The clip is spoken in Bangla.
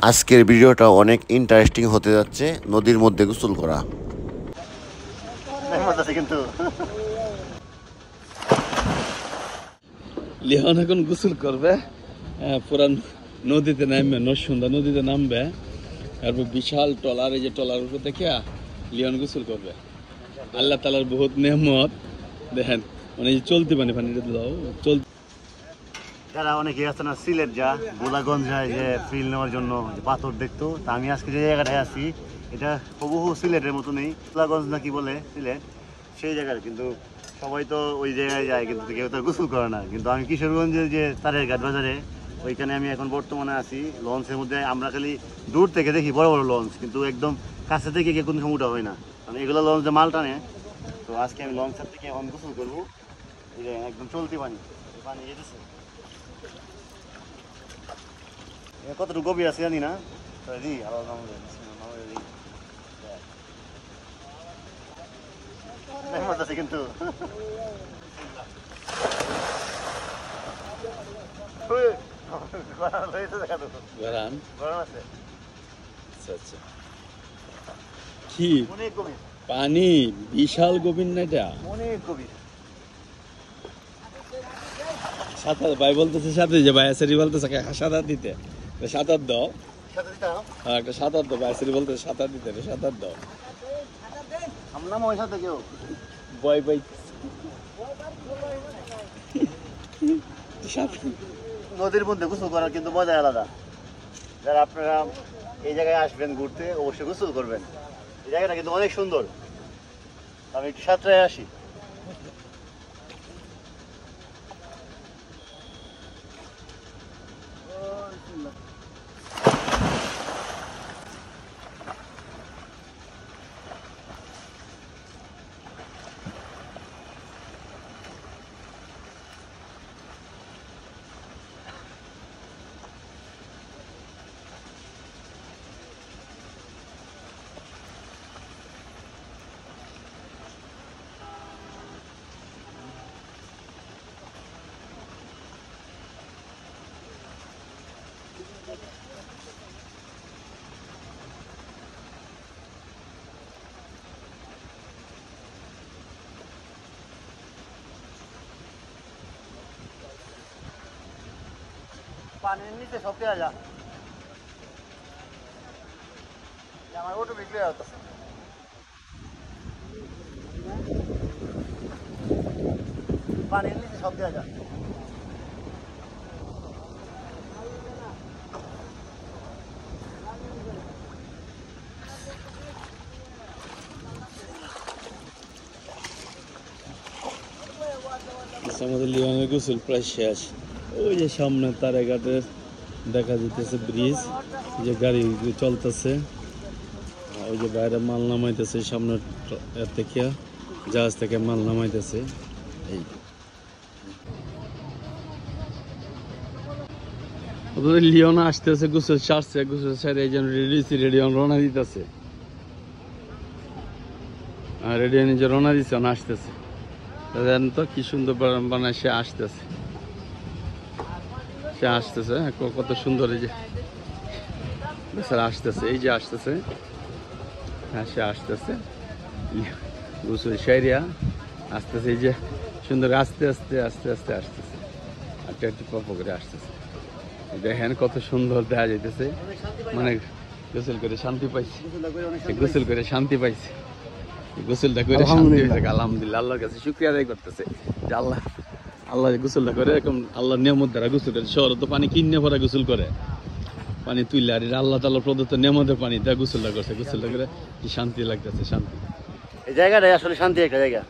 আজকের ভিডিওটা অনেক ইন্টারেস্টিং হতে যাচ্ছে। নদীর মধ্যে গোসল করা কিন্তু লিওন এখন গোসল করবে, পুরান নদীতে নামবে, নরসুন্দা নদীতে নামবে। তারপর বিশাল টলার, এই যে টলার উপর থেকে লিওন গোসল করবে। আল্লাহ তালার বহুত নেমত দেখেন, মানে চলতি পানি পানিটা দাও চলতি। যারা অনেকে আছে না সিলেট যা গোলাগঞ্জ যায় যে ফিল নেওয়ার জন্য পাথর দেখতো, তা আমি আজকে যে জায়গাটায় আছি এটা হুবহু সিলেটের মতো নেই, গোলাগঞ্জ না কি বলে সিলেট সেই জায়গার, কিন্তু সবাই তো ওই জায়গায় যায় কিন্তু কেউ তো গোসল করে না। কিন্তু আমি কিশোরগঞ্জের যে তারের ঘাট বাজারে ওইখানে আমি এখন বর্তমানে আছি। লঞ্চের মধ্যে আমরা খালি দূর থেকে দেখি বড় বড় লঞ্চ, কিন্তু একদম কাছে থেকে গিয়ে কোনো সমুদ্র হয় না, কারণ এগুলো লঞ্চে মাল টানে। তো আজকে আমি লঞ্চের থেকে এখন গোসল করবো, এই যে একদম চলতি পানি পানি যেতেছে। কতটুকু গভীর আছে জানি না, কিন্তু পানি বিশাল গভীর না, এটা অনেক গভীর। সাঁতার ভাই বলতেছে, সাথে যে ভাই আসেরি বলতেছে সাঁতার দিতে, সাঁতার দাও, একটা সাঁতার দাও। ভাই আসেরি বলতেছে সাঁতার দিতে, সাঁতার দাও। আমরা ওই সাথে কেউ বয় বই নদীর মধ্যে গোসল করার কিন্তু মজা আলাদা। যারা আপনারা এই জায়গায় আসবেন ঘুরতে, অবশ্যই গোসল করবেন। এই জায়গাটা কিন্তু অনেক সুন্দর। আমি একটু সাঁতরায় আসি। পানির নিচে সব দেওয়া যা, আমার ওটা বিক্রি হতো। পানির নিচে সব দেওয়া যা। আমাদের লিওনের গোসল প্রায় শেষ। ওই যে সামনে তারাঘাটের দেখা যেতেছে ব্রিজ, যে গাড়ি চলতেছে, ওই যে বাইরে মাল নামাইতেছে, সামনে থেকে জাহাজ থেকে মাল নামাইতেছে। এই লিওন আসতেছে, গোসল সারছে, গোসল সারে এই জন্য রেডি রওনা দিতেছে, রেডি নিজে রওনা দিচ্ছে, আসতেছে। তো কি সুন্দর বানায়, সে আসতেছে, সে আসতেছে, কত সুন্দর। এই যে স্যার আসতেছে, এই যে আসতেছে, হ্যাঁ সে আসতেছে, গোসল সাইরিয়া আসতেছে, এই যে সুন্দর আস্তে আস্তে আস্তে আস্তে আসতেছে, একটা একটু পপ করে আসতেছে। দেখেন কত সুন্দর দেখা যাইতেছে, মানে গোসল করে শান্তি পাইছে, গোসল করে শান্তি পাইছে, গোসলটা করে শান্তি হয়েছে। আলহামদুলিল্লাহ, আল্লাহর কাছে শুকরিয়া আদায় করতেছে যে আল্লাহ গোসলটা করে এরকম আল্লাহর নিয়ামত দ্বারা গোসল করে। শহরে তো পানি কিনে ভরা গোসল করে, পানি তুইলে, আর আল্লাহ তাআলা প্রদত্ত নিয়ামতের পানি তা গোসলটা করছে, গোসলটা করে কি শান্তি লাগতেছে, শান্তি। এই জায়গাটাই আসলে শান্তি একটা জায়গা।